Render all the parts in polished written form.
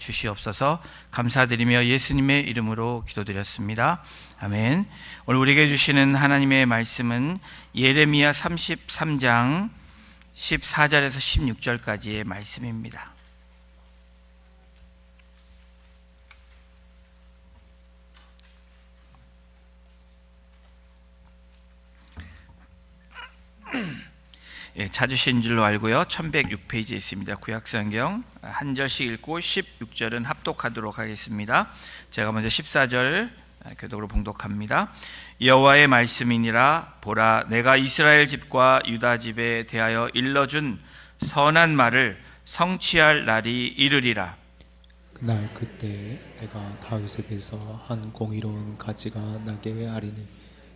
주시옵소서. 감사드리며 예수님의 이름으로 기도드렸습니다. 아멘. 오늘 우리에게 주시는 하나님의 말씀은 예레미야 33장 14절에서 16절까지의 말씀입니다. 찾으신 줄로 알고요. 1106페이지에 있습니다. 구약성경 한 절씩 읽고 16절은 합독하도록 하겠습니다. 제가 먼저 14절 교독으로 봉독합니다. 여호와의 말씀이니라. 보라, 내가 이스라엘 집과 유다 집에 대하여 일러준 선한 말을 성취할 날이 이르리라. 그날 그때 내가 다윗에게서 한 공의로운 가지가 나게 하리니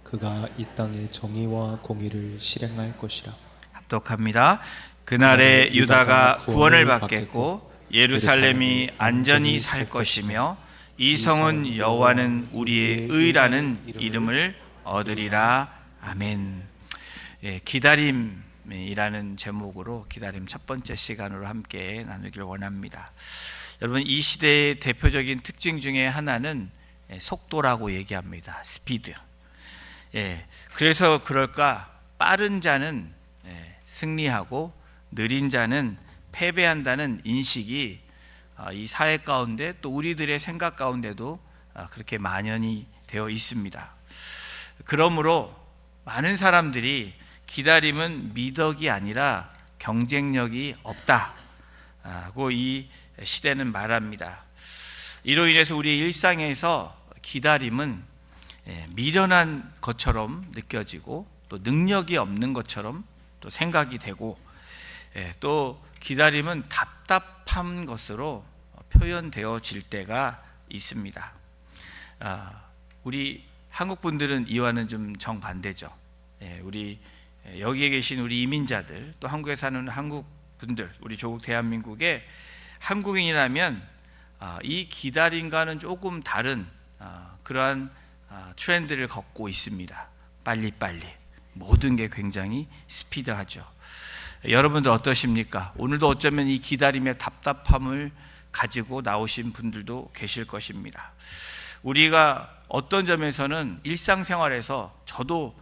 그가 이 땅의 정의와 공의를 실행할 것이라. 합독합니다. 그날에 유다가 구원을 받겠고 예루살렘이 안전히 살 것이며 이 성은 여호와는 우리의 의라는 이름을 얻으리라. 아멘. 기다림이라는 제목으로 기다림 첫 번째 시간으로 함께 나누기를 원합니다. 여러분, 이 시대의 대표적인 특징 중에 하나는 속도라고 얘기합니다. 스피드. 그래서 그럴까 빠른 자는 승리하고 느린 자는 패배한다는 인식이 이 사회 가운데 또 우리들의 생각 가운데도 그렇게 만연이 되어 있습니다. 그러므로 많은 사람들이 기다림은 미덕이 아니라 경쟁력이 없다고 이 시대는 말합니다. 이로 인해서 우리 일상에서 기다림은 미련한 것처럼 느껴지고 또 능력이 없는 것처럼 또 생각이 되고, 또 기다림은 답답한 것으로 표현되어질 때가 있습니다. 우리 한국 분들은 이와는 좀 정반대죠. 우리 여기에 계신 우리 이민자들, 또 한국에 사는 한국 분들, 우리 조국 대한민국의 한국인이라면 이 기다림과는 조금 다른 그러한 트렌드를 걷고 있습니다. 빨리빨리 모든 게 굉장히 스피드하죠. 여러분들 어떠십니까? 오늘도 어쩌면 이 기다림의 답답함을 가지고 나오신 분들도 계실 것입니다. 우리가 어떤 점에서는 일상생활에서 저도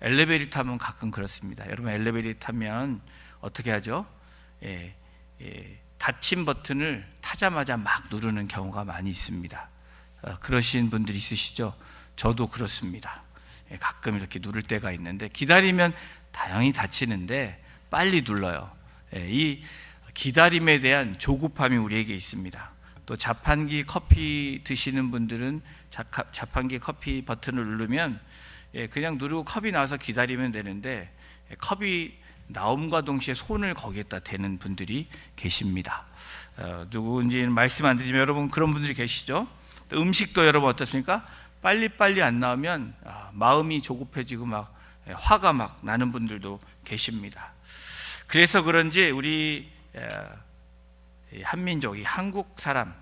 엘리베이터 타면 가끔 그렇습니다. 여러분, 엘리베이터 타면 어떻게 하죠? 닫힌 버튼을 타자마자 막 누르는 경우가 많이 있습니다. 그러신 분들이 있으시죠? 저도 그렇습니다. 가끔 이렇게 누를 때가 있는데, 기다리면 다행히 닫히는데 빨리 눌러요. 이 기다림에 대한 조급함이 우리에게 있습니다. 또 자판기 커피 드시는 분들은 자판기 커피 버튼을 누르면 그냥 누르고 컵이 나와서 기다리면 되는데, 컵이 나옴과 동시에 손을 거기에다 대는 분들이 계십니다. 누구인지는 말씀 안 드리지만 여러분 그런 분들이 계시죠? 또 음식도 여러분 어떻습니까? 빨리빨리 안 나오면 마음이 조급해지고 막 화가 막 나는 분들도 계십니다. 그래서 그런지 우리 한민족, 이 한국 사람,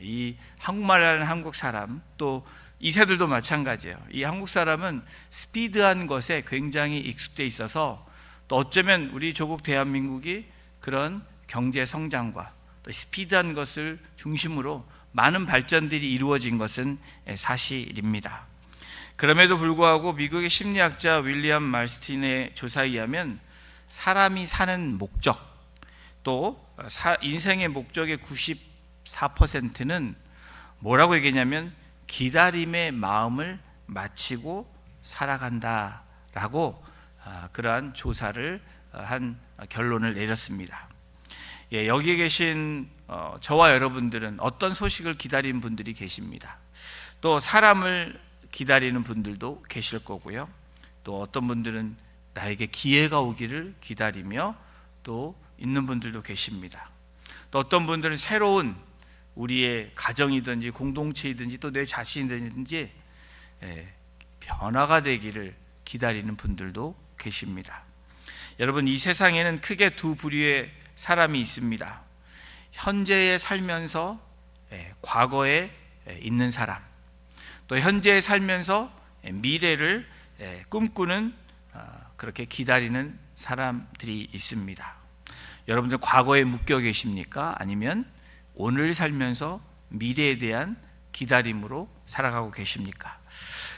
이 한국말하는 한국 사람, 또 이세들도 마찬가지예요. 이 한국 사람은 스피드한 것에 굉장히 익숙돼 있어서, 또 어쩌면 우리 조국 대한민국이 그런 경제 성장과 또 스피드한 것을 중심으로 많은 발전들이 이루어진 것은 사실입니다. 그럼에도 불구하고 미국의 심리학자 윌리엄 말스틴의 조사에 의하면 사람이 사는 목적, 또 인생의 목적의 94%는 뭐라고 얘기했냐면 기다림의 마음을 마치고 살아간다라고 그러한 조사를 한 결론을 내렸습니다. 여기에 계신 저와 여러분들은 어떤 소식을 기다리는 분들이 계십니다. 또 사람을 기다리는 분들도 계실 거고요. 또 어떤 분들은 나에게 기회가 오기를 기다리며 또 있는 분들도 계십니다. 또 어떤 분들은 새로운 우리의 가정이든지 공동체이든지 또 내 자신이든지 변화가 되기를 기다리는 분들도 계십니다. 여러분, 이 세상에는 크게 두 부류의 사람이 있습니다. 현재에 살면서 과거에 있는 사람, 또 현재에 살면서 미래를 꿈꾸는 그렇게 기다리는 사람들이 있습니다. 여러분들 과거에 묶여 계십니까? 아니면 오늘 살면서 미래에 대한 기다림으로 살아가고 계십니까?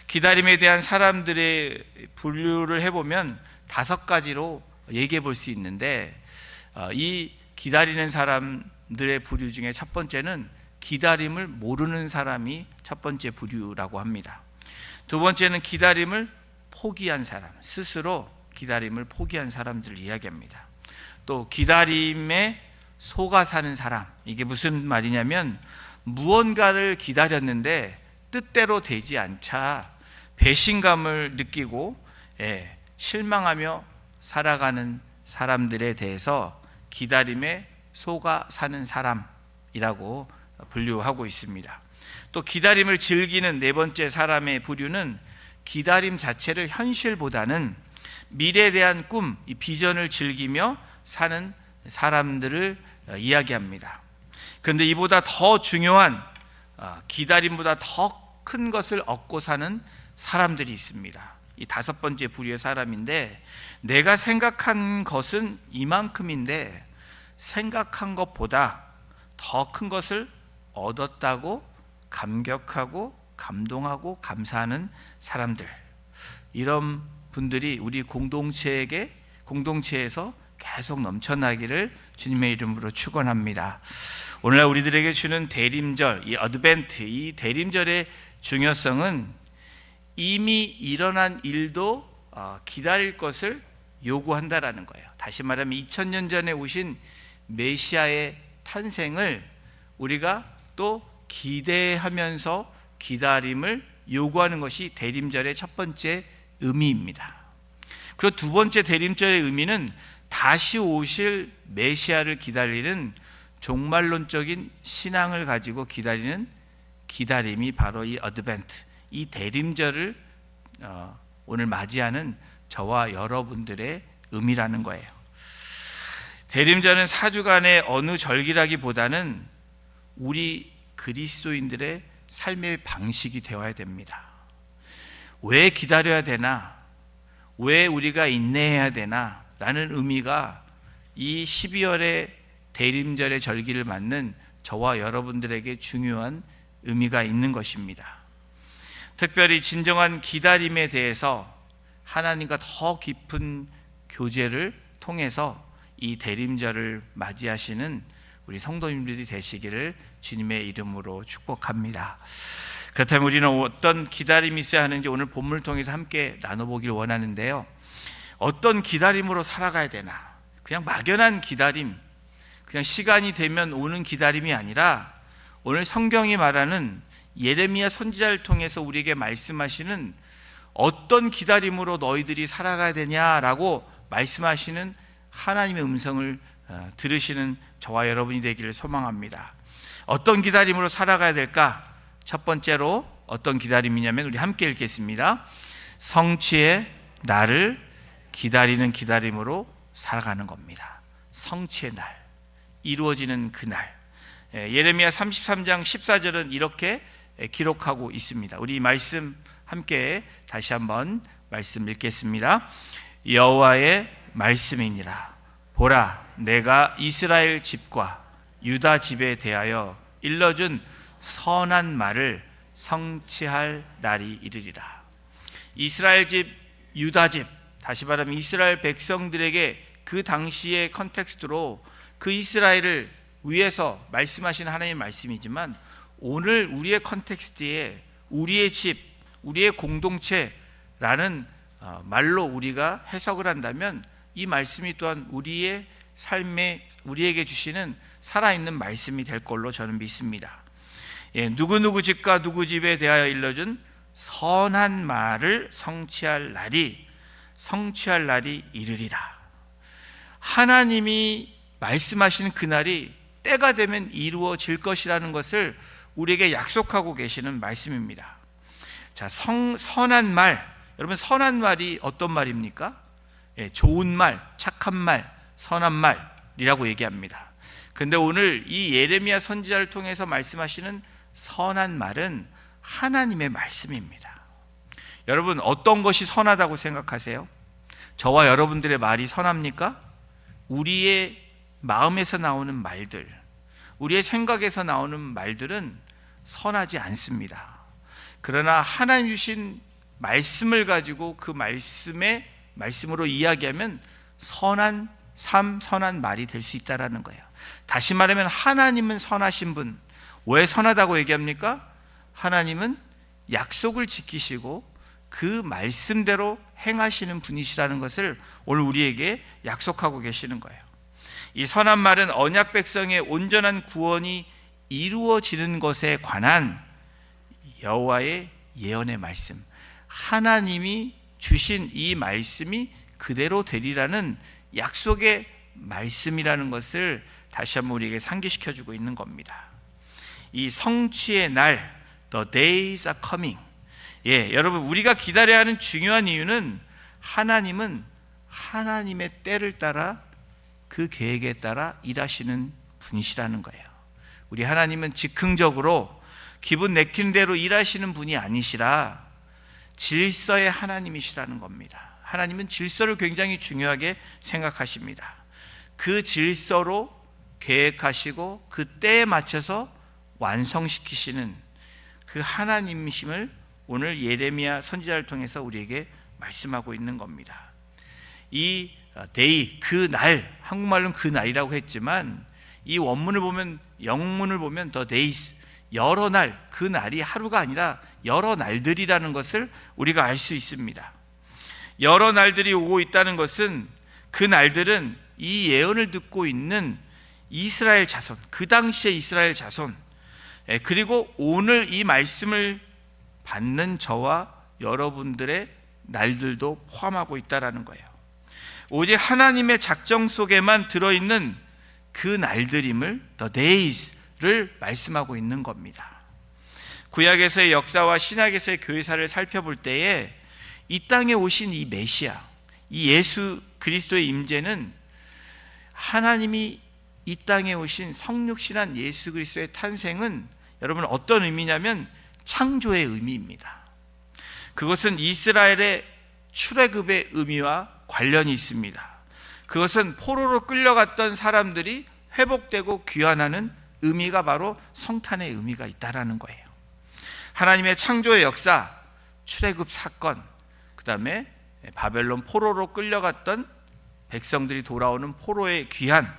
기다림에 대한 사람들의 분류를 해보면 5가지로 얘기해 볼 수 있는데, 이 기다리는 사람들의 부류 중에 첫 번째는 기다림을 모르는 사람이 첫 번째 부류라고 합니다. 두 번째는 기다림을 포기한 사람, 스스로 기다림을 포기한 사람들을 이야기합니다. 또 기다림에 속아 사는 사람, 이게 무슨 말이냐면 무언가를 기다렸는데 뜻대로 되지 않자 배신감을 느끼고 실망하며 살아가는 사람들에 대해서 기다림에 속아 사는 사람이라고 분류하고 있습니다. 또 기다림을 즐기는 네 번째 사람의 부류는 기다림 자체를 현실보다는 미래에 대한 꿈, 이 비전을 즐기며 사는 사람들을 이야기합니다. 그런데 이보다 더 중요한, 기다림보다 더 큰 것을 얻고 사는 사람들이 있습니다. 이 5번째 부류의 사람인데, 내가 생각한 것은 이만큼인데 생각한 것보다 더 큰 것을 얻었다고 감격하고 감동하고 감사하는 사람들, 이런 분들이 우리 공동체에서 계속 넘쳐나기를 주님의 이름으로 축원합니다. 오늘날 우리들에게 주는 대림절, 이 어드벤트, 이 대림절의 중요성은 이미 일어난 일도 기다릴 것을 요구한다라는 거예요. 다시 말하면 2000년 전에 오신 메시아의 탄생을 우리가 또 기대하면서 기다림을 요구하는 것이 대림절의 첫 번째 의미입니다. 그리고 두 번째 대림절의 의미는 다시 오실 메시아를 기다리는 종말론적인 신앙을 가지고 기다리는 기다림이 바로 이 어드벤트, 이 대림절을 오늘 맞이하는 저와 여러분들의 의미라는 거예요. 대림절은 4주간의 어느 절기라기보다는 우리 그리스도인들의 삶의 방식이 되어야 됩니다. 왜 기다려야 되나? 왜 우리가 인내해야 되나? 라는 의미가 이 12월의 대림절의 절기를 맞는 저와 여러분들에게 중요한 의미가 있는 것입니다. 특별히 진정한 기다림에 대해서 하나님과 더 깊은 교제를 통해서 이 대림절을 맞이하시는 우리 성도님들이 되시기를 주님의 이름으로 축복합니다. 그렇다면 우리는 어떤 기다림이 있어야 하는지 오늘 본문을 통해서 함께 나눠보길 원하는데요. 어떤 기다림으로 살아가야 되나? 그냥 막연한 기다림, 그냥 시간이 되면 오는 기다림이 아니라 오늘 성경이 말하는 예레미야 선지자를 통해서 우리에게 말씀하시는 어떤 기다림으로 너희들이 살아가야 되냐라고 말씀하시는 하나님의 음성을 들으시는 저와 여러분이 되기를 소망합니다. 어떤 기다림으로 살아가야 될까? 첫 번째로 어떤 기다림이냐면 우리 함께 읽겠습니다. 성취의 날을 기다리는 기다림으로 살아가는 겁니다. 성취의 날, 이루어지는 그날. 예레미야 33장 14절은 이렇게 기록하고 있습니다. 우리 말씀 함께 다시 한번 말씀 읽겠습니다. 여호와의 말씀이니라. 보라, 내가 이스라엘 집과 유다 집에 대하여 일러준 선한 말을 성취할 날이 이르리라. 이스라엘 집, 유다 집, 다시 말하면 이스라엘 백성들에게 그 당시의 컨텍스트로 그 이스라엘을 위해서 말씀하신 하나님의 말씀이지만, 오늘 우리의 컨텍스트에 우리의 집, 우리의 공동체라는 말로 우리가 해석을 한다면 이 말씀이 또한 우리의 삶에 우리에게 주시는 살아있는 말씀이 될 걸로 저는 믿습니다. 누구누구 집과 누구 집에 대하여 일러준 선한 말을 성취할 날이 이르리라. 하나님이 말씀하시는 그날이 때가 되면 이루어질 것이라는 것을 우리에게 약속하고 계시는 말씀입니다. 자, 선한 말, 여러분 선한 말이 어떤 말입니까? 좋은 말, 착한 말, 선한 말이라고 얘기합니다. 근데 오늘 이 예레미야 선지자를 통해서 말씀하시는 선한 말은 하나님의 말씀입니다. 여러분, 어떤 것이 선하다고 생각하세요? 저와 여러분들의 말이 선합니까? 우리의 마음에서 나오는 말들, 우리의 생각에서 나오는 말들은 선하지 않습니다. 그러나 하나님 주신 말씀을 가지고 그 말씀으로 이야기하면 선한 삶, 선한 말이 될 수 있다라는 거예요. 다시 말하면 하나님은 선하신 분. 왜 선하다고 얘기합니까? 하나님은 약속을 지키시고 그 말씀대로 행하시는 분이시라는 것을 오늘 우리에게 약속하고 계시는 거예요. 이 선한 말은 언약 백성의 온전한 구원이 이루어지는 것에 관한 여호와의 예언의 말씀, 하나님이 주신 이 말씀이 그대로 되리라는 약속의 말씀이라는 것을 다시 한번 우리에게 상기시켜주고 있는 겁니다. 이 성취의 날, The days are coming. 여러분, 우리가 기다려야 하는 중요한 이유는 하나님은 하나님의 때를 따라 그 계획에 따라 일하시는 분이시라는 거예요. 우리 하나님은 즉흥적으로 기분 내키는 대로 일하시는 분이 아니시라 질서의 하나님이시라는 겁니다. 하나님은 질서를 굉장히 중요하게 생각하십니다. 그 질서로 계획하시고 그 때에 맞춰서 완성시키시는 그 하나님이심을 오늘 예레미야 선지자를 통해서 우리에게 말씀하고 있는 겁니다. 이 데이, 그 날, 한국말로는 그 날이라고 했지만 이 원문을 보면, 영문을 보면 the days, 여러 날, 그 날이 하루가 아니라 여러 날들이라는 것을 우리가 알 수 있습니다. 여러 날들이 오고 있다는 것은 그 날들은 이 예언을 듣고 있는 이스라엘 자손, 그 당시의 이스라엘 자손, 그리고 오늘 이 말씀을 받는 저와 여러분들의 날들도 포함하고 있다는 거예요. 오직 하나님의 작정 속에만 들어있는 그 날들임을, the days를 말씀하고 있는 겁니다. 구약에서의 역사와 신약에서의 교회사를 살펴볼 때에 이 땅에 오신 이 메시아, 이 예수 그리스도의 임재는 하나님이 이 땅에 오신 성육신한 예수 그리스도의 탄생은 여러분 어떤 의미냐면 창조의 의미입니다. 그것은 이스라엘의 출애굽의 의미와 관련이 있습니다. 그것은 포로로 끌려갔던 사람들이 회복되고 귀환하는 의미가 바로 성탄의 의미가 있다라는 거예요. 하나님의 창조의 역사, 출애굽 사건, 그 다음에 바벨론 포로로 끌려갔던 백성들이 돌아오는 포로의 귀환,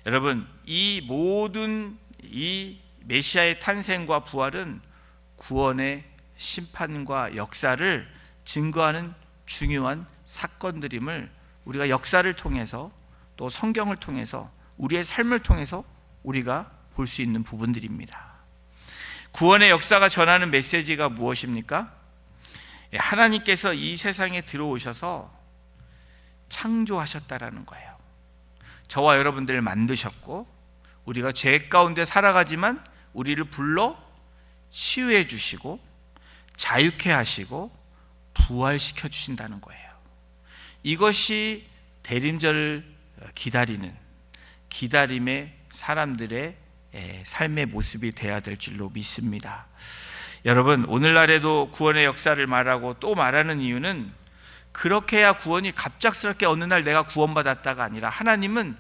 여러분 이 모든 이 메시아의 탄생과 부활은 구원의 심판과 역사를 증거하는 중요한 사건들임을 우리가 역사를 통해서 또 성경을 통해서 우리의 삶을 통해서 우리가 볼 수 있는 부분들입니다. 구원의 역사가 전하는 메시지가 무엇입니까? 하나님께서 이 세상에 들어오셔서 창조하셨다라는 거예요. 저와 여러분들을 만드셨고 우리가 죄 가운데 살아가지만 우리를 불러 치유해 주시고 자유케 하시고 부활시켜 주신다는 거예요. 이것이 대림절을 기다리는 기다림의 사람들의 삶의 모습이 되어야 될 줄로 믿습니다. 여러분, 오늘날에도 구원의 역사를 말하고 또 말하는 이유는 그렇게 해야 구원이 갑작스럽게 어느 날 내가 구원받았다가 아니라 하나님은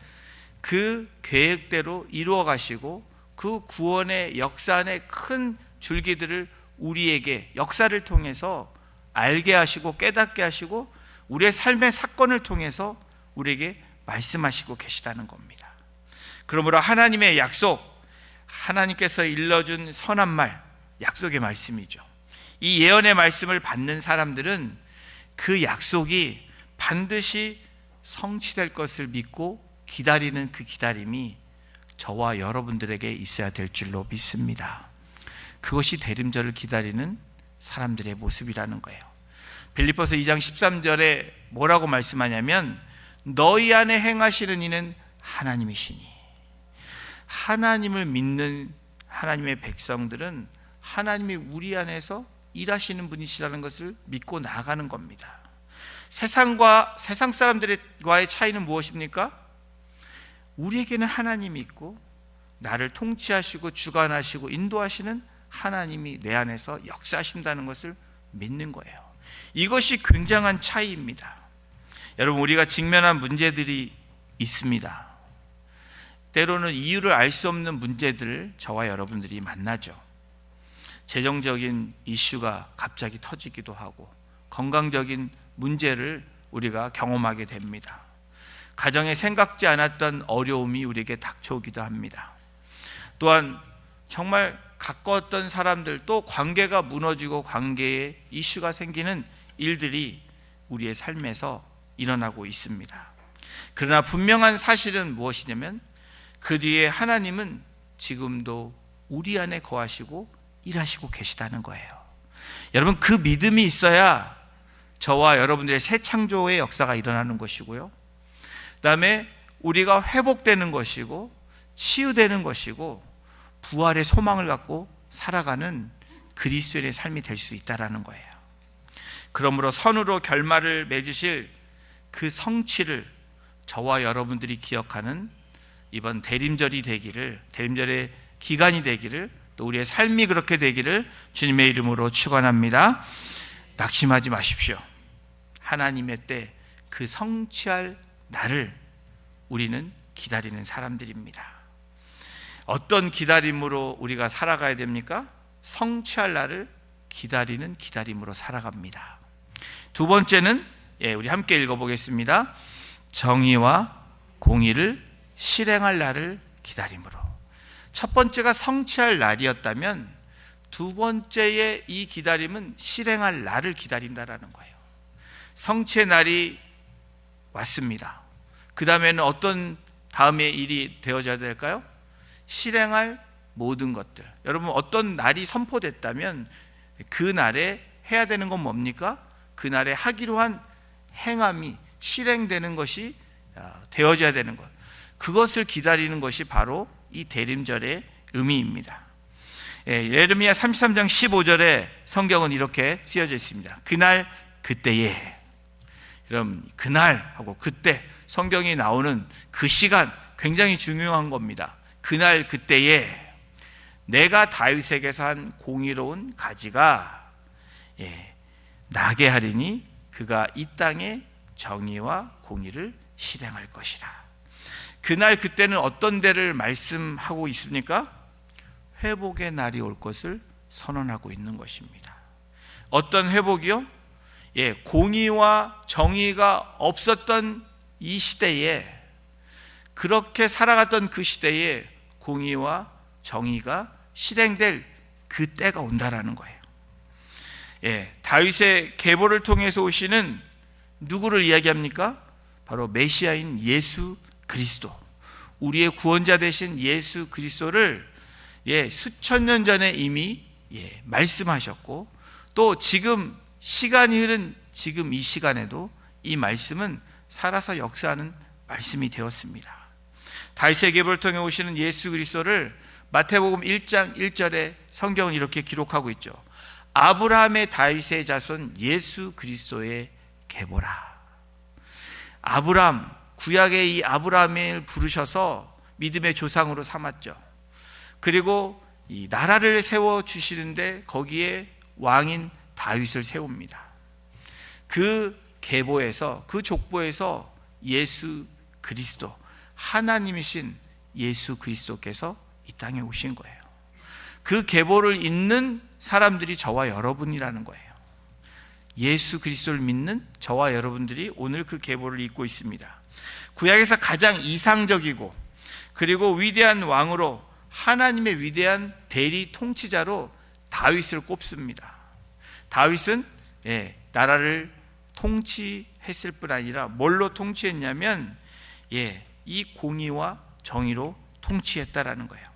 그 계획대로 이루어 가시고 그 구원의 역사 안에 큰 줄기들을 우리에게 역사를 통해서 알게 하시고 깨닫게 하시고 우리의 삶의 사건을 통해서 우리에게 말씀하시고 계시다는 겁니다. 그러므로 하나님의 약속, 하나님께서 일러준 선한 말, 약속의 말씀이죠. 이 예언의 말씀을 받는 사람들은 그 약속이 반드시 성취될 것을 믿고 기다리는 그 기다림이 저와 여러분들에게 있어야 될 줄로 믿습니다. 그것이 대림절을 기다리는 사람들의 모습이라는 거예요. 빌립보서 2장 13절에 뭐라고 말씀하냐면 너희 안에 행하시는 이는 하나님이시니, 하나님을 믿는 하나님의 백성들은 하나님이 우리 안에서 일하시는 분이시라는 것을 믿고 나아가는 겁니다. 세상 사람들과의 차이는 무엇입니까? 우리에게는 하나님이 있고 나를 통치하시고 주관하시고 인도하시는 하나님이 내 안에서 역사하신다는 것을 믿는 거예요. 이것이 굉장한 차이입니다. 여러분, 우리가 직면한 문제들이 있습니다. 때로는 이유를 알 수 없는 문제들을 저와 여러분들이 만나죠. 재정적인 이슈가 갑자기 터지기도 하고 건강적인 문제를 우리가 경험하게 됩니다. 가정에 생각지 않았던 어려움이 우리에게 닥쳐오기도 합니다. 또한 정말 가까웠던 사람들, 또 관계가 무너지고 관계에 이슈가 생기는 일들이 우리의 삶에서 일어나고 있습니다. 그러나 분명한 사실은 무엇이냐면 그 뒤에 하나님은 지금도 우리 안에 거하시고 일하시고 계시다는 거예요. 여러분, 그 믿음이 있어야 저와 여러분들의 새 창조의 역사가 일어나는 것이고요, 그 다음에 우리가 회복되는 것이고 치유되는 것이고 부활의 소망을 갖고 살아가는 그리스도인의 삶이 될 수 있다는 거예요. 그러므로 선으로 결말을 맺으실 그 성취를 저와 여러분들이 기억하는 이번 대림절이 되기를, 대림절의 기간이 되기를, 또 우리의 삶이 그렇게 되기를 주님의 이름으로 축원합니다. 낙심하지 마십시오. 하나님의 때 그 성취할 날을 우리는 기다리는 사람들입니다. 어떤 기다림으로 우리가 살아가야 됩니까? 성취할 날을 기다리는 기다림으로 살아갑니다. 두 번째는 우리 함께 읽어보겠습니다. 정의와 공의를 실행할 날을 기다림으로. 첫 번째가 성취할 날이었다면 두 번째의 이 기다림은 실행할 날을 기다린다라는 거예요. 성취의 날이 왔습니다. 그 다음에는 어떤 다음의 일이 되어져야 될까요? 실행할 모든 것들. 여러분, 어떤 날이 선포됐다면 그 날에 해야 되는 건 뭡니까? 그 날에 하기로 한 행함이 실행되는 것이 되어져야 되는 것, 그것을 기다리는 것이 바로 이 대림절의 의미입니다. 예레미야 33장 15절에 성경은 이렇게 쓰여져 있습니다. 그날 그때에. 여러분, 그날 하고 그때, 성경이 나오는 그 시간 굉장히 중요한 겁니다. 그날 그때에 내가 다윗에게서 한 공의로운 가지가 나게 하리니 그가 이 땅에 정의와 공의를 실행할 것이라. 그날 그때는 어떤 데를 말씀하고 있습니까? 회복의 날이 올 것을 선언하고 있는 것입니다. 어떤 회복이요? 공의와 정의가 없었던 이 시대에, 그렇게 살아갔던 그 시대에 공의와 정의가 실행될 그 때가 온다라는 거예요. 다윗의 계보를 통해서 오시는 누구를 이야기합니까? 바로 메시아인 예수 그리스도, 우리의 구원자 되신 예수 그리스도를 수천 년 전에 이미 말씀하셨고, 또 지금 시간이 흐른 지금 이 시간에도 이 말씀은 살아서 역사하는 말씀이 되었습니다. 다윗의 계보를 통해 오시는 예수 그리스도를 마태복음 1장 1절에 성경은 이렇게 기록하고 있죠. 아브라함의 다윗의 자손 예수 그리스도의 계보라. 아브라함, 구약의 이 아브라함을 부르셔서 믿음의 조상으로 삼았죠. 그리고 이 나라를 세워주시는데 거기에 왕인 다윗을 세웁니다. 그 계보에서, 그 족보에서 예수 그리스도, 하나님이신 예수 그리스도께서 이 땅에 오신 거예요. 그 계보를 잇는 사람들이 저와 여러분이라는 거예요. 예수 그리스도를 믿는 저와 여러분들이 오늘 그 계보를 잇고 있습니다. 구약에서 가장 이상적이고 그리고 위대한 왕으로, 하나님의 위대한 대리 통치자로 다윗을 꼽습니다. 다윗은 나라를 통치했을 뿐 아니라 뭘로 통치했냐면 이 공의와 정의로 통치했다라는 거예요.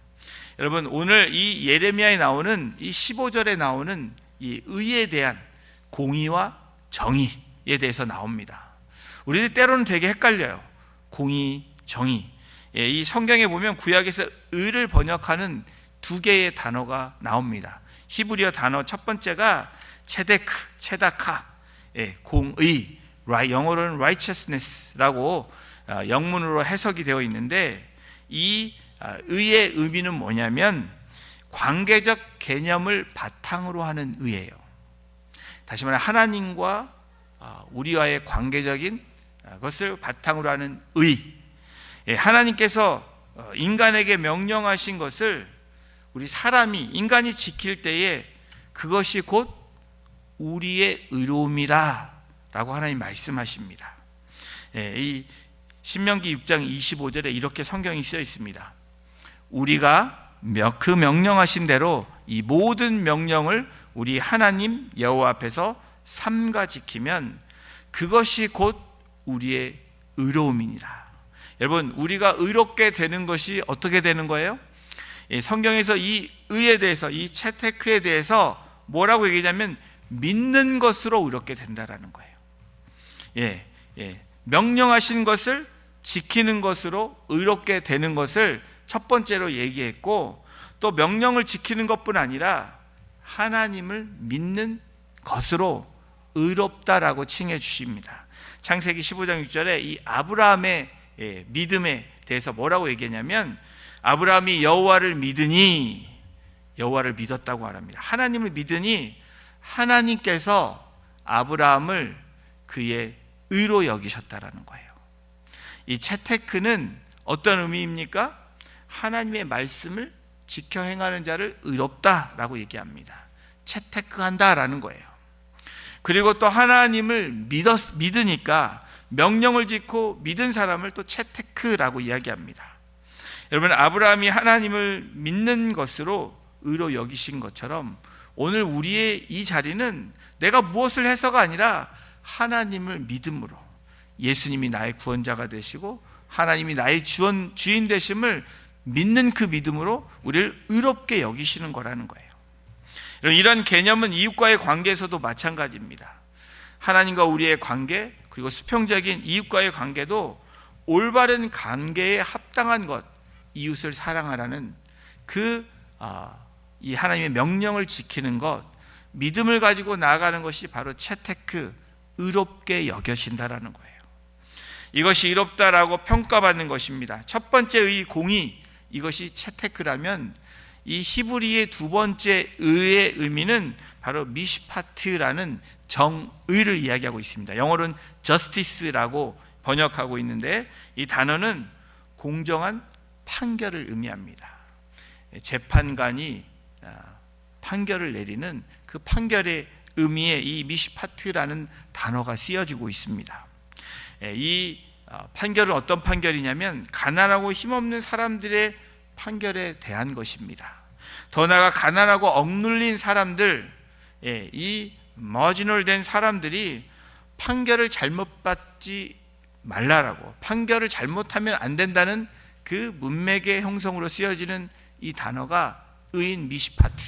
여러분, 오늘 이 예레미야에 나오는 이 15절에 나오는 이 의에 대한 공의와 정의에 대해서 나옵니다. 우리들 때로는 되게 헷갈려요. 공의, 정의. 이 성경에 보면 구약에서 의를 번역하는 두 개의 단어가 나옵니다. 히브리어 단어 첫 번째가 체데크, 체다카, 공의, 영어로는 righteousness라고 영문으로 해석이 되어 있는데, 이 의의 의미는 뭐냐면 관계적 개념을 바탕으로 하는 의예요. 다시 말해 하나님과 우리와의 관계적인 것을 바탕으로 하는 의. 하나님께서 인간에게 명령하신 것을 우리 사람이 인간이 지킬 때에 그것이 곧 우리의 의로움이라 라고 하나님 말씀하십니다. 이 신명기 6장 25절에 이렇게 성경이 쓰여 있습니다. 우리가 그 명령하신 대로 이 모든 명령을 우리 하나님 여호와 앞에서 삼가 지키면 그것이 곧 우리의 의로움이니라. 여러분, 우리가 의롭게 되는 것이 어떻게 되는 거예요? 성경에서 이 의에 대해서, 이 채테크에 대해서 뭐라고 얘기하냐면 믿는 것으로 의롭게 된다라는 거예요. 명령하신 것을 지키는 것으로 의롭게 되는 것을 첫 번째로 얘기했고, 또 명령을 지키는 것뿐 아니라 하나님을 믿는 것으로 의롭다라고 칭해 주십니다. 창세기 15장 6절에 이 아브라함의 믿음에 대해서 뭐라고 얘기하냐면 아브라함이 여호와를 믿으니, 여호와를 믿었다고 말합니다. 하나님을 믿으니 하나님께서 아브라함을 그의 의로 여기셨다라는 거예요. 이 채테크는 어떤 의미입니까? 하나님의 말씀을 지켜 행하는 자를 의롭다라고 얘기합니다. 채테크한다라는 거예요. 그리고 또 하나님을 믿으니까 명령을 짓고 믿은 사람을 또 채테크라고 이야기합니다. 여러분, 아브라함이 하나님을 믿는 것으로 의로 여기신 것처럼 오늘 우리의 이 자리는 내가 무엇을 해서가 아니라 하나님을 믿음으로, 예수님이 나의 구원자가 되시고 하나님이 나의 주인 되심을 믿는 그 믿음으로 우리를 의롭게 여기시는 거라는 거예요. 이런 개념은 이웃과의 관계에서도 마찬가지입니다. 하나님과 우리의 관계, 그리고 수평적인 이웃과의 관계도 올바른 관계에 합당한 것, 이웃을 사랑하라는 이 하나님의 명령을 지키는 것, 믿음을 가지고 나아가는 것이 바로 채테크, 의롭게 여겨진다라는 거예요. 이것이 의롭다라고 평가받는 것입니다. 첫 번째 의 공의, 이것이 채테크라면 이 히브리의 두 번째 의의 의미는 바로 미시파트라는 정의를 이야기하고 있습니다. 영어로는 justice라고 번역하고 있는데 이 단어는 공정한 판결을 의미합니다. 재판관이 판결을 내리는 그 판결의 의미에 이 미시파트라는 단어가 쓰여지고 있습니다. 이 판결은 어떤 판결이냐면 가난하고 힘없는 사람들의 판결에 대한 것입니다. 더 나아가 가난하고 억눌린 사람들, 이 머지널된 사람들이 판결을 잘못 받지 말라라고, 판결을 잘못하면 안 된다는 그 문맥의 형성으로 쓰여지는 이 단어가 의인 미시파트,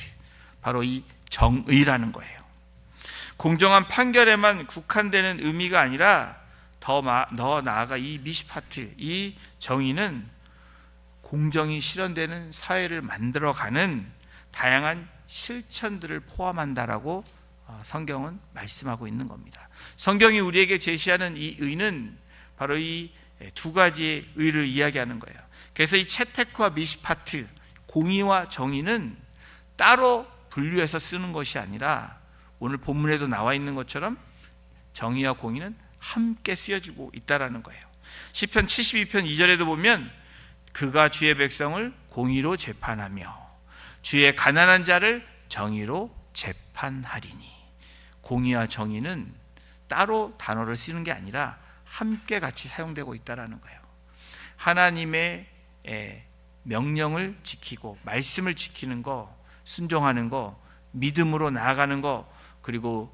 바로 이 정의라는 거예요. 공정한 판결에만 국한되는 의미가 아니라 더 나아가 이 미시파트, 이 정의는 공정이 실현되는 사회를 만들어가는 다양한 실천들을 포함한다라고 성경은 말씀하고 있는 겁니다. 성경이 우리에게 제시하는 이 의는 바로 이 두 가지의 의를 이야기하는 거예요. 그래서 이 채테크와 미시파트, 공의와 정의는 따로 분류해서 쓰는 것이 아니라 오늘 본문에도 나와 있는 것처럼 정의와 공의는 함께 쓰여지고 있다라는 거예요. 시편 72편 2절에도 보면 그가 주의 백성을 공의로 재판하며 주의 가난한 자를 정의로 재판하리니, 공의와 정의는 따로 단어를 쓰는 게 아니라 함께 같이 사용되고 있다라는 거예요. 하나님의 명령을 지키고 말씀을 지키는 거, 순종하는 거, 믿음으로 나아가는 거, 그리고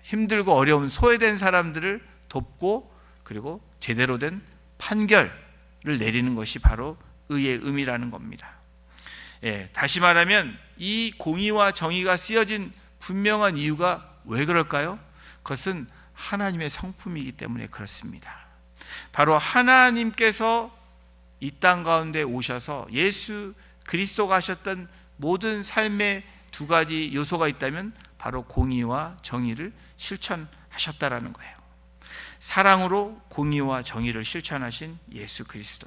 힘들고 어려운 소외된 사람들을 돕고 그리고 제대로 된 판결을 내리는 것이 바로 의의 의미라는 겁니다. 다시 말하면 이 공의와 정의가 쓰여진 분명한 이유가 왜 그럴까요? 그것은 하나님의 성품이기 때문에 그렇습니다. 바로 하나님께서 이 땅 가운데 오셔서 예수 그리스도가 하셨던 모든 삶의 두 가지 요소가 있다면 바로 공의와 정의를 실천하셨다라는 거예요. 사랑으로 공의와 정의를 실천하신 예수 그리스도,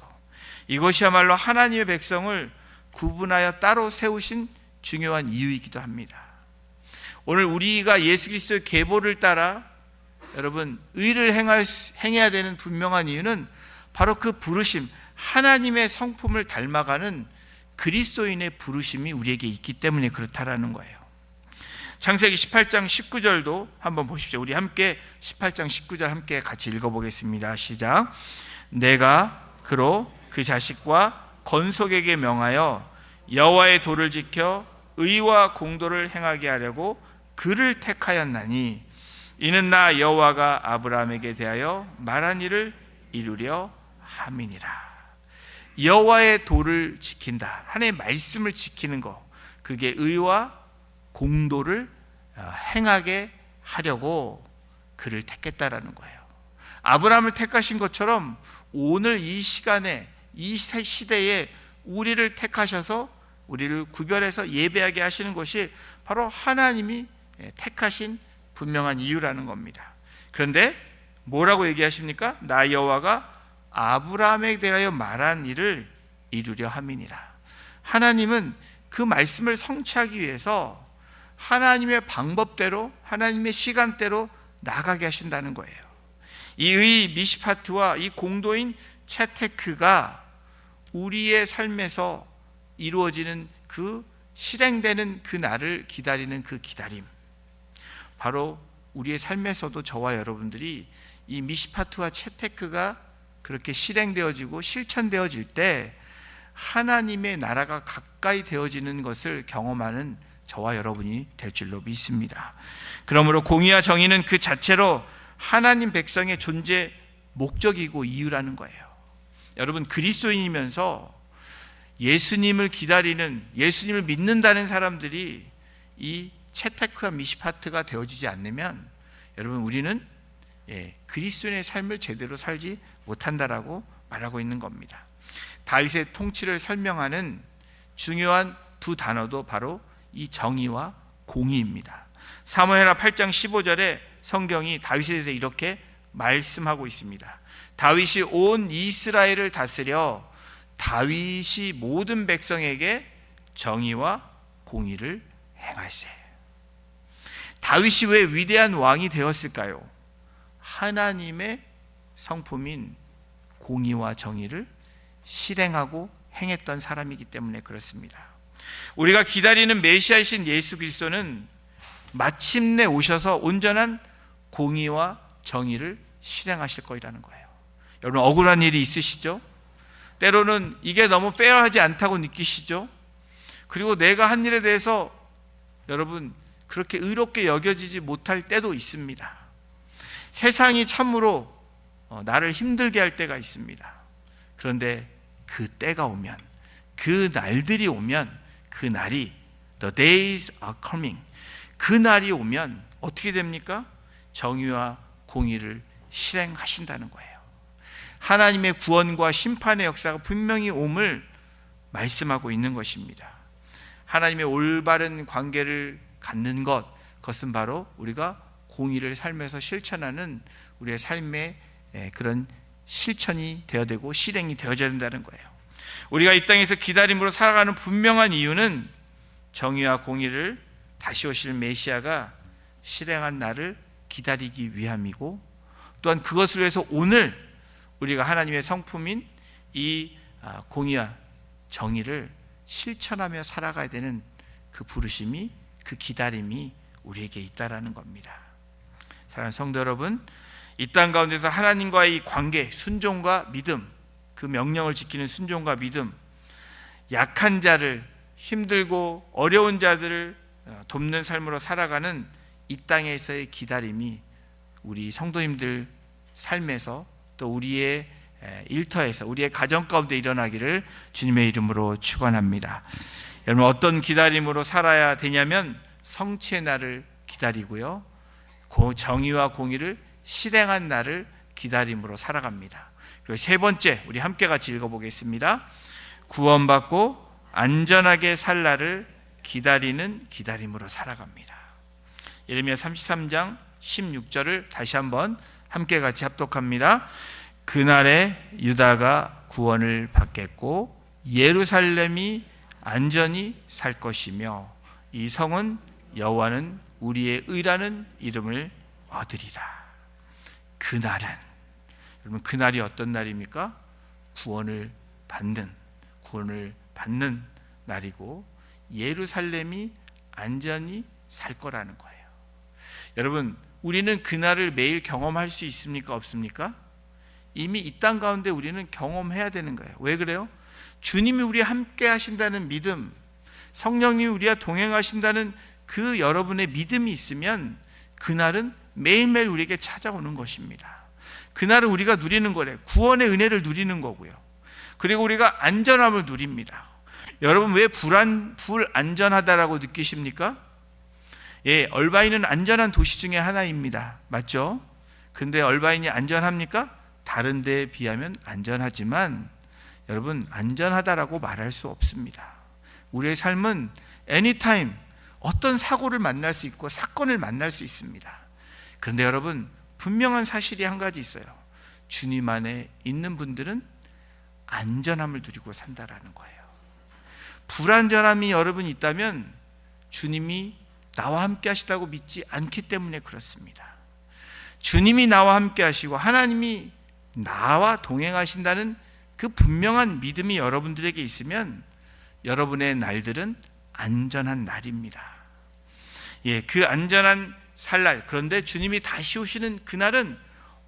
이것이야말로 하나님의 백성을 구분하여 따로 세우신 중요한 이유이기도 합니다. 오늘 우리가 예수 그리스도의 계보를 따라 여러분 의를 행해야 되는 분명한 이유는 바로 그 부르심, 하나님의 성품을 닮아가는 그리스도인의 부르심이 우리에게 있기 때문에 그렇다라는 거예요. 창세기 18장 19절도 한번 보십시오. 우리 함께 18장 19절 함께 같이 읽어보겠습니다. 시작. 내가 그로 그 자식과 건속에게 명하여 여호와의 도를 지켜 의와 공도를 행하게 하려고 그를 택하였나니 이는 나 여호와가 아브라함에게 대하여 말한 일을 이루려 함이니라. 여호와의 도를 지킨다, 하나님의 말씀을 지키는 것, 그게 의와 공도를 행하게 하려고 그를 택했다라는 거예요. 아브라함을 택하신 것처럼 오늘 이 시간에, 이 시대에 우리를 택하셔서 우리를 구별해서 예배하게 하시는 것이 바로 하나님이 택하신 분명한 이유라는 겁니다. 그런데 뭐라고 얘기하십니까? 나 여호와가 아브라함에 대하여 말한 일을 이루려 함이니라. 하나님은 그 말씀을 성취하기 위해서 하나님의 방법대로, 하나님의 시간대로 나가게 하신다는 거예요. 이 의 미시파트와 이 공도인 채테크가 우리의 삶에서 이루어지는 그 실행되는 그 날을 기다리는 그 기다림, 바로 우리의 삶에서도 저와 여러분들이 이 미시파트와 채테크가 그렇게 실행되어지고 실천되어질 때 하나님의 나라가 가까이 되어지는 것을 경험하는 저와 여러분이 될 줄로 믿습니다. 그러므로 공의와 정의는 그 자체로 하나님 백성의 존재 목적이고 이유라는 거예요. 여러분, 그리스도인이면서 예수님을 기다리는, 예수님을 믿는다는 사람들이 이 채테크와 미시파트가 되어지지 않으면 여러분, 우리는 그리스도인의 삶을 제대로 살지 못한다라고 말하고 있는 겁니다. 다윗의 통치를 설명하는 중요한 두 단어도 바로 이 정의와 공의입니다. 사무엘하 8장 15절에 성경이 다윗에 대해서 이렇게 말씀하고 있습니다. 다윗이 온 이스라엘을 다스려 다윗이 모든 백성에게 정의와 공의를 행할세. 다윗이 왜 위대한 왕이 되었을까요? 하나님의 성품인 공의와 정의를 실행하고 행했던 사람이기 때문에 그렇습니다. 우리가 기다리는 메시아이신 예수 그리스도는 마침내 오셔서 온전한 공의와 정의를 실행하실 거라는 거예요. 여러분, 억울한 일이 있으시죠? 때로는 이게 너무 페어하지 않다고 느끼시죠? 그리고 내가 한 일에 대해서 여러분 그렇게 의롭게 여겨지지 못할 때도 있습니다. 세상이 참으로 나를 힘들게 할 때가 있습니다. 그런데 그 때가 오면, 그 날들이 오면, 그 날이 The days are coming, 그 날이 오면 어떻게 됩니까? 정의와 공의를 실행하신다는 거예요. 하나님의 구원과 심판의 역사가 분명히 옴을 말씀하고 있는 것입니다. 하나님의 올바른 관계를 갖는 것, 그것은 바로 우리가 공의를 삶에서 실천하는 우리의 삶의 그런 실천이 되어야 되고 실행이 되어져야 된다는 거예요. 우리가 이 땅에서 기다림으로 살아가는 분명한 이유는 정의와 공의를 다시 오실 메시아가 실행한 날을 기다리기 위함이고, 또한 그것을 위해서 오늘 우리가 하나님의 성품인 이 공의와 정의를 실천하며 살아가야 되는 그 부르심이, 그 기다림이 우리에게 있다라는 겁니다. 사랑하는 성도 여러분, 이 땅 가운데서 하나님과의 이 관계, 순종과 믿음, 그 명령을 지키는 순종과 믿음, 약한 자를, 힘들고 어려운 자들을 돕는 삶으로 살아가는 이 땅에서의 기다림이 우리 성도님들 삶에서, 또 우리의 일터에서, 우리의 가정 가운데 일어나기를 주님의 이름으로 축원합니다. 여러분, 어떤 기다림으로 살아야 되냐면 성취의 날을 기다리고요, 정의와 공의를 실행한 날을 기다림으로 살아갑니다. 그리고 세 번째, 우리 함께 같이 읽어보겠습니다. 구원받고 안전하게 살 날을 기다리는 기다림으로 살아갑니다. 예레미야 33장 16절을 다시 한번 함께 같이 합독합니다. 그날에 유다가 구원을 받겠고 예루살렘이 안전히 살 것이며 이 성은 여호와는 우리의 의라는 이름을 얻으리라. 그날은, 여러분, 그날이 어떤 날입니까? 구원을 구원을 받는 날이고 예루살렘이 안전히 살 거라는 거예요. 여러분, 우리는 그날을 매일 경험할 수 있습니까? 없습니까? 이미 이 땅 가운데 우리는 경험해야 되는 거예요. 왜 그래요? 주님이 우리와 함께 하신다는 믿음, 성령님이 우리와 동행하신다는 그 여러분의 믿음이 있으면 그날은 매일매일 우리에게 찾아오는 것입니다. 그날은 우리가 누리는 거래. 구원의 은혜를 누리는 거고요. 그리고 우리가 안전함을 누립니다. 여러분, 왜 불안전하다라고 느끼십니까? 예, 얼바인은 안전한 도시 중에 하나입니다. 맞죠? 근데 얼바인이 안전합니까? 다른 데에 비하면 안전하지만 여러분, 안전하다라고 말할 수 없습니다. 우리의 삶은 anytime 어떤 사고를 만날 수 있고 사건을 만날 수 있습니다. 그런데 여러분, 분명한 사실이 한 가지 있어요. 주님 안에 있는 분들은 안전함을 누리고 산다라는 거예요. 불안전함이 여러분이 있다면 주님이 나와 함께 하시다고 믿지 않기 때문에 그렇습니다. 주님이 나와 함께 하시고 하나님이 나와 동행하신다는 그 분명한 믿음이 여러분들에게 있으면 여러분의 날들은 안전한 날입니다. 예, 그 안전한 살날, 그런데 주님이 다시 오시는 그날은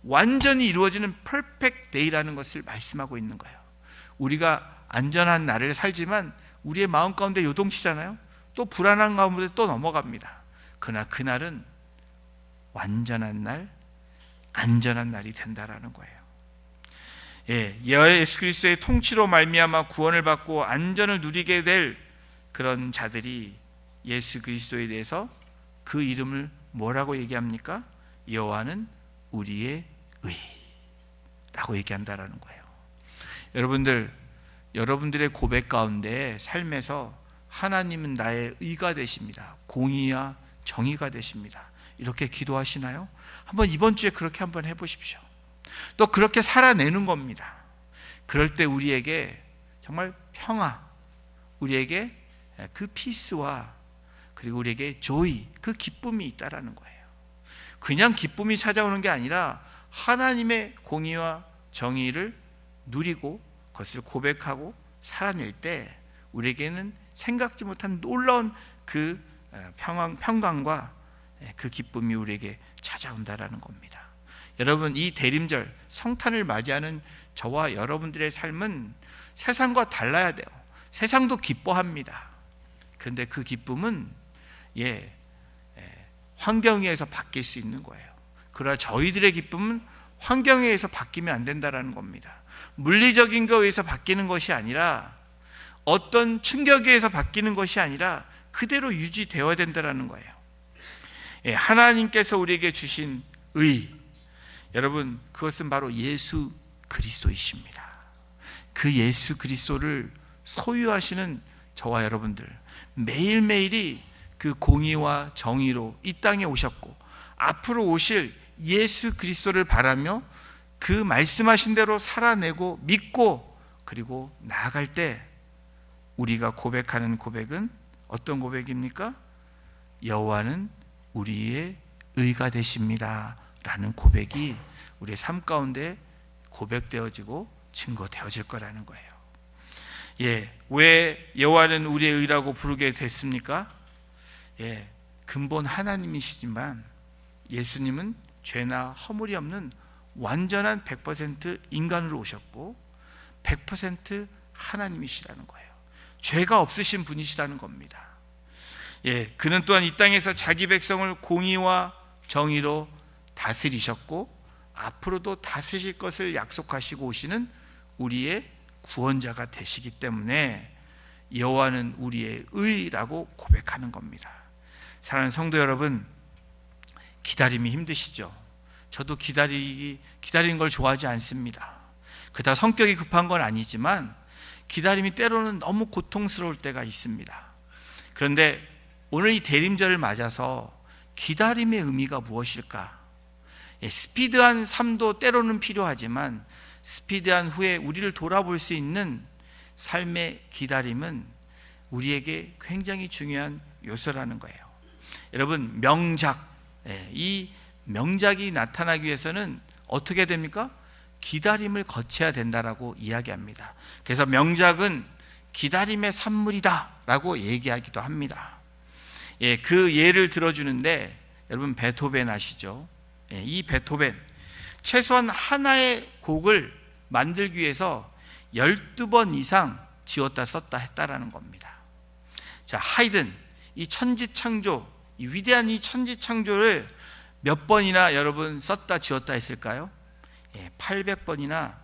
완전히 이루어지는 퍼펙트 데이라는 것을 말씀하고 있는 거예요. 우리가 안전한 날을 살지만 우리의 마음 가운데 요동치잖아요. 또 불안한 가운데 또 넘어갑니다. 그러나 그날은 완전한 날, 안전한 날이 된다라는 거예요. 예, 예수 그리스도의 통치로 말미암아 구원을 받고 안전을 누리게 될 그런 자들이 예수 그리스도에 대해서 그 이름을 뭐라고 얘기합니까? 여호와는 우리의 의라고 얘기한다라는 거예요. 여러분들의 고백 가운데 삶에서 하나님은 나의 의가 되십니다. 공의와 정의가 되십니다. 이렇게 기도하시나요? 한번 이번 주에 그렇게 한번 해보십시오. 또 그렇게 살아내는 겁니다. 그럴 때 우리에게 정말 평화, 우리에게 그 피스와 그리고 우리에게 조이, 그 기쁨이 있다라는 거예요. 그냥 기쁨이 찾아오는 게 아니라 하나님의 공의와 정의를 누리고 그것을 고백하고 살아낼 때 우리에게는 생각지 못한 놀라운 그 평강과 그 기쁨이 우리에게 찾아온다라는 겁니다. 여러분, 이 대림절 성탄을 맞이하는 저와 여러분들의 삶은 세상과 달라야 돼요. 세상도 기뻐합니다. 그런데 그 기쁨은 환경에 의해서 바뀔 수 있는 거예요. 그러나 저희들의 기쁨은 환경에 의해서 바뀌면 안 된다는 겁니다. 물리적인 것에 의해서 바뀌는 것이 아니라 어떤 충격에 의해서 바뀌는 것이 아니라 그대로 유지되어야 된다는 거예요. 하나님께서 우리에게 주신 의, 여러분, 그것은 바로 예수 그리스도이십니다. 그 예수 그리스도를 소유하시는 저와 여러분들, 매일매일이 그 공의와 정의로 이 땅에 오셨고 앞으로 오실 예수 그리스도를 바라며 그 말씀하신 대로 살아내고 믿고 그리고 나아갈 때 우리가 고백하는 고백은 어떤 고백입니까? 여호와는 우리의 의가 되십니다 라는 고백이 우리의 삶 가운데 고백되어지고 증거되어질 거라는 거예요. 왜 여호와는 우리의 의라고 부르게 됐습니까? 근본 하나님이시지만 예수님은 죄나 허물이 없는 완전한 100% 인간으로 오셨고 100% 하나님이시라는 거예요. 죄가 없으신 분이시라는 겁니다. 그는 또한 이 땅에서 자기 백성을 공의와 정의로 다스리셨고 앞으로도 다스리실 것을 약속하시고 오시는 우리의 구원자가 되시기 때문에 여호와는 우리의 의라고 고백하는 겁니다. 사랑하는 성도 여러분, 기다림이 힘드시죠? 저도 기다리는 걸 좋아하지 않습니다. 그다 성격이 급한 건 아니지만 기다림이 때로는 너무 고통스러울 때가 있습니다. 그런데 오늘 이 대림절을 맞아서 기다림의 의미가 무엇일까? 스피드한 삶도 때로는 필요하지만 스피드한 후에 우리를 돌아볼 수 있는 삶의 기다림은 우리에게 굉장히 중요한 요소라는 거예요. 여러분, 명작, 이 명작이 나타나기 위해서는 어떻게 됩니까? 기다림을 거쳐야 된다라고 이야기합니다. 그래서 명작은 기다림의 산물이다라고 얘기하기도 합니다. 그 예를 들어주는데 여러분 베토벤 아시죠? 이 베토벤 최소한 하나의 곡을 만들기 위해서 12번 이상 지었다 썼다 했다라는 겁니다. 자, 하이든 이 천지창조, 이 위대한 이 천지창조를 몇 번이나 여러분 썼다 지었다 했을까요? 800번이나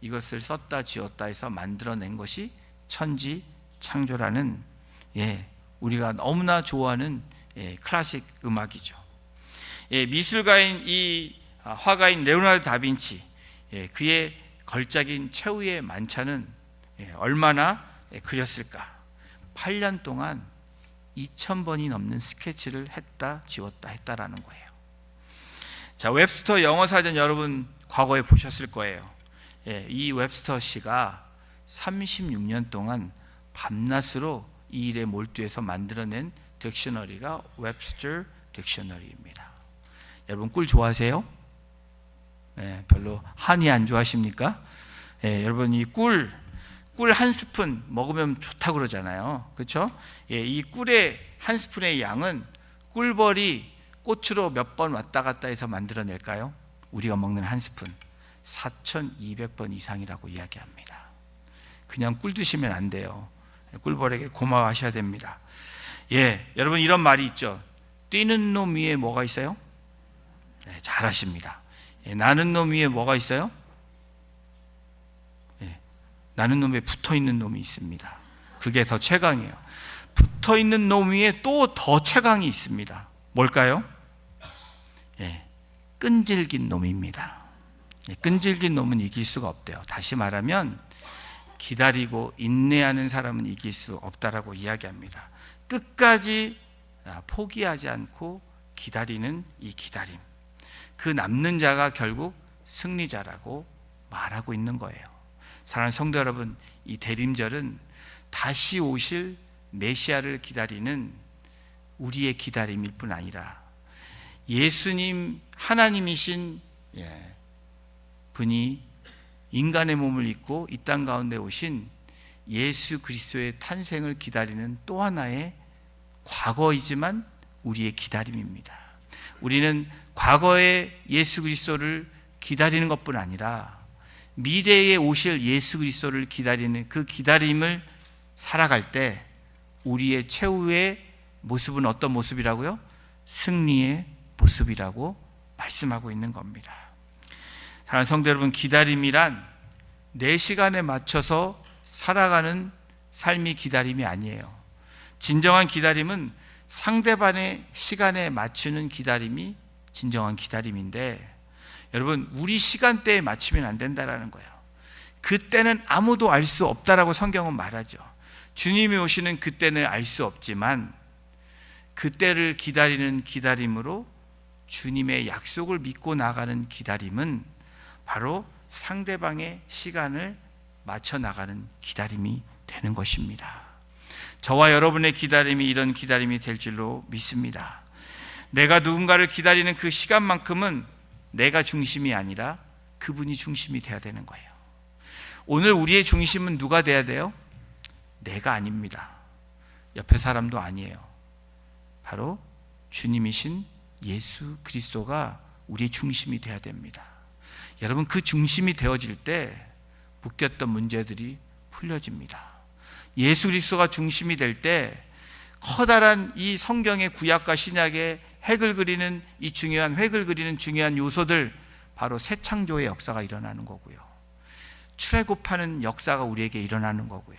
이것을 썼다 지었다 해서 만들어낸 것이 천지창조라는 우리가 너무나 좋아하는 클래식 음악이죠. 미술가인 이 화가인 레오나르도 다빈치, 그의 걸작인 최후의 만찬은 얼마나 그렸을까? 8년 동안 2000번이 넘는 스케치를 했다 지웠다 했다라는 거예요. 자, 웹스터 영어사전 여러분 과거에 보셨을 거예요. 이 웹스터 씨가 36년 동안 밤낮으로 이 일에 몰두해서 만들어낸 딕셔너리가 웹스터 딕셔너리입니다. 여러분 꿀 좋아하세요? 별로 한이 안 좋아하십니까? 여러분 이 꿀 한 스푼 먹으면 좋다고 그러잖아요. 그렇죠? 이 꿀의 한 스푼의 양은 꿀벌이 꽃으로 몇 번 왔다 갔다 해서 만들어낼까요? 우리가 먹는 한 스푼 4200번 이상이라고 이야기합니다. 그냥 꿀 드시면 안 돼요. 꿀벌에게 고마워하셔야 됩니다. 여러분 이런 말이 있죠. 뛰는 놈 위에 뭐가 있어요? 잘하십니다. 나는 놈 위에 뭐가 있어요? 나는 놈에 붙어있는 놈이 있습니다. 그게 더 최강이에요. 붙어있는 놈 위에 또 더 최강이 있습니다. 뭘까요? 끈질긴 놈입니다. 끈질긴 놈은 이길 수가 없대요. 다시 말하면 기다리고 인내하는 사람은 이길 수 없다라고 이야기합니다. 끝까지 포기하지 않고 기다리는 이 기다림, 그 남는 자가 결국 승리자라고 말하고 있는 거예요. 사랑하는 성도 여러분, 이 대림절은 다시 오실 메시아를 기다리는 우리의 기다림일 뿐 아니라 예수님 하나님이신 분이 인간의 몸을 입고 이 땅 가운데 오신 예수 그리스도의 탄생을 기다리는 또 하나의 과거이지만 우리의 기다림입니다. 우리는 과거의 예수 그리스도를 기다리는 것뿐 아니라 미래에 오실 예수 그리스도를 기다리는 그 기다림을 살아갈 때 우리의 최후의 모습은 어떤 모습이라고요? 승리의 모습이라고 말씀하고 있는 겁니다. 사랑하는 성도 여러분, 기다림이란 내 시간에 맞춰서 살아가는 삶이 기다림이 아니에요. 진정한 기다림은 상대방의 시간에 맞추는 기다림이 진정한 기다림인데, 여러분 우리 시간대에 맞추면 안 된다라는 거예요. 그때는 아무도 알 수 없다라고 성경은 말하죠. 주님이 오시는 그때는 알 수 없지만 그때를 기다리는 기다림으로 주님의 약속을 믿고 나가는 기다림은 바로 상대방의 시간을 맞춰 나가는 기다림이 되는 것입니다. 저와 여러분의 기다림이 이런 기다림이 될 줄로 믿습니다. 내가 누군가를 기다리는 그 시간만큼은 내가 중심이 아니라 그분이 중심이 돼야 되는 거예요. 오늘 우리의 중심은 누가 돼야 돼요? 내가 아닙니다. 옆에 사람도 아니에요. 바로 주님이신 예수 그리스도가 우리의 중심이 돼야 됩니다. 여러분 그 중심이 되어질 때 묶였던 문제들이 풀려집니다. 예수 그리스도가 중심이 될 때 커다란 이 성경의 구약과 신약의 획을 그리는 중요한 요소들, 바로 새 창조의 역사가 일어나는 거고요. 출애굽하는 역사가 우리에게 일어나는 거고요.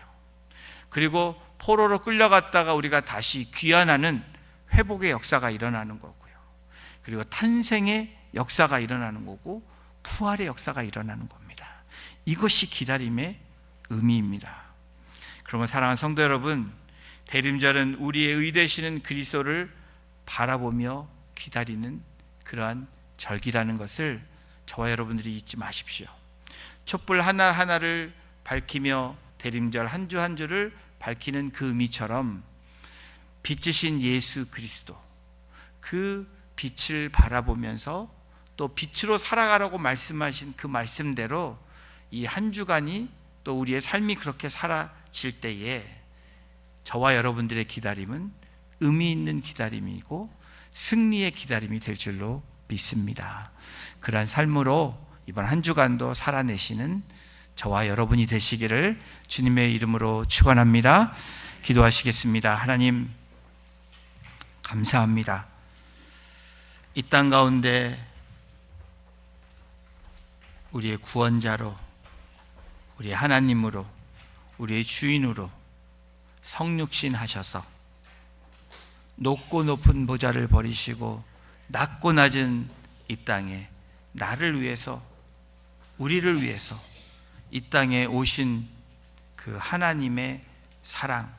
그리고 포로로 끌려갔다가 우리가 다시 귀환하는 회복의 역사가 일어나는 거고요. 그리고 탄생의 역사가 일어나는 거고 부활의 역사가 일어나는 겁니다. 이것이 기다림의 의미입니다. 그러면 사랑하는 성도 여러분, 대림절은 우리의 의 되시는 그리스도를 바라보며 기다리는 그러한 절기라는 것을 저와 여러분들이 잊지 마십시오. 촛불 하나하나를 밝히며 대림절 한 주 한 주를 밝히는 그 의미처럼 빛이신 예수 그리스도, 그 빛을 바라보면서 또 빛으로 살아가라고 말씀하신 그 말씀대로 이 한 주간이 또 우리의 삶이 그렇게 살아질 때에 저와 여러분들의 기다림은 의미 있는 기다림이고 승리의 기다림이 될 줄로 믿습니다. 그러한 삶으로 이번 한 주간도 살아내시는 저와 여러분이 되시기를 주님의 이름으로 축원합니다. 기도하시겠습니다. 하나님 감사합니다. 이 땅 가운데 우리의 구원자로, 우리의 하나님으로, 우리의 주인으로 성육신 하셔서 높고 높은 보좌를 버리시고 낮고 낮은 이 땅에 나를 위해서, 우리를 위해서 이 땅에 오신 그 하나님의 사랑,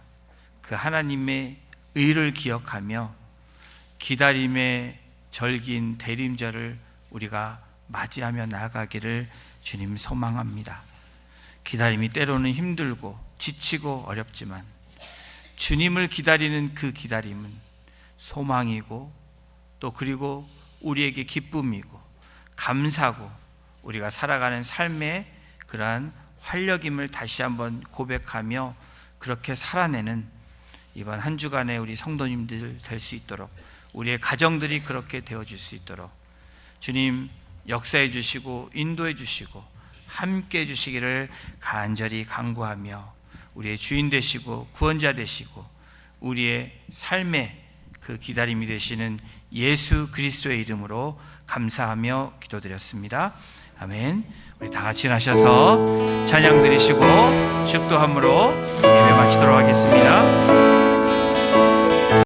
그 하나님의 의를 기억하며 기다림의 절긴 대림절을 우리가 맞이하며 나아가기를 주님 소망합니다. 기다림이 때로는 힘들고 지치고 어렵지만 주님을 기다리는 그 기다림은 소망이고 또 그리고 우리에게 기쁨이고 감사고 우리가 살아가는 삶의 그러한 활력임을 다시 한번 고백하며 그렇게 살아내는 이번 한 주간의 우리 성도님들 될 수 있도록, 우리의 가정들이 그렇게 되어질 수 있도록 주님 역사해 주시고 인도해 주시고 함께 해 주시기를 간절히 간구하며 우리의 주인 되시고 구원자 되시고 우리의 삶의 그 기다림이 되시는 예수 그리스도의 이름으로 감사하며 기도드렸습니다. 아멘. 우리 다 같이 일어나셔서 찬양 드리시고 축도함으로 예배 마치도록 하겠습니다.